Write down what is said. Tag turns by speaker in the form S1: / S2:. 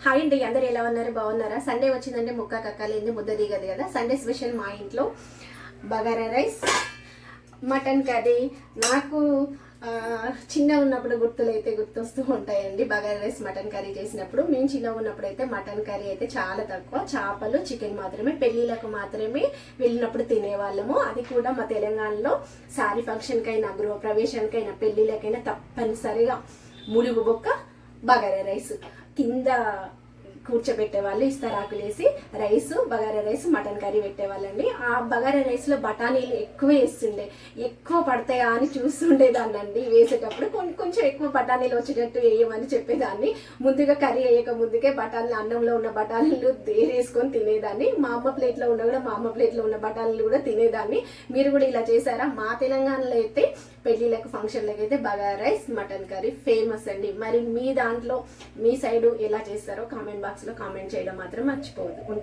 S1: Hi అండి, అందరు ఎలా ఉన్నారు? బాగున్నారా? సండే వచ్చిందంటే ముక్క కక్కలేంది ముద్ద దిగదు కదా. సండే స్పెషల్ మా ఇంట్లో బగారా రైస్, మటన్ కర్రీ. నాకు చిన్న ఉన్నప్పుడు గుర్తులు అయితే గుర్తొస్తూ ఉంటాయండి. బగారా రైస్, మటన్ కర్రీ చేసినప్పుడు మేము చిన్న ఉన్నప్పుడు అయితే మటన్ కర్రీ అయితే చాలా తక్కువ, చేపలు, చికెన్ మాత్రమే పెళ్ళిళ్ళకు మాత్రమే వెళ్ళినప్పుడు తినేవాళ్ళము. అది కూడా మా తెలంగాణలో సారీ ఫంక్షన్కైనా, గృహప్రవేశానికైనా, పెళ్ళిళ్ళకైనా తప్పనిసరిగా ములుగు బొక్క, బగారా రైస్ కింద కూర్చోబెట్టే వాళ్ళు, ఇస్తరాకులు వేసి rice, bagara rice, mutton curry పెట్టేవాళ్ళండి. ఆ బగారా రైస్లో బఠానీలు ఎక్కువ వేస్తుండే, ఎక్కువ పడతాయా అని చూస్తుండేదాన్నండి. వేసేటప్పుడు కొంచెం ఎక్కువ బఠానీలు వచ్చేటట్టు వేయమని చెప్పేదాన్ని. ముందుగా కర్రీ వేయక ముందుకే బఠానీలు, అన్నంలో ఉన్న బఠానీలు వేసుకొని తినేదాన్ని. మా అమ్మ ప్లేట్లో ఉన్న కూడా మా అమ్మ ప్లేట్లో ఉన్న బఠానీలు కూడా తినేదాన్ని. మీరు కూడా ఇలా చేశారా? మా తెలంగాణలో అయితే పెళ్ళిళ్ళకు, ఫంక్షన్లకు అయితే bagara rice, mutton curry famous అండి. మరి మీ దాంట్లో, మీ సైడు ఎలా చేస్తారో కామెంట్ బాక్స్లో కామెంట్ చేయడం మాత్రం మర్చిపోవద్దు.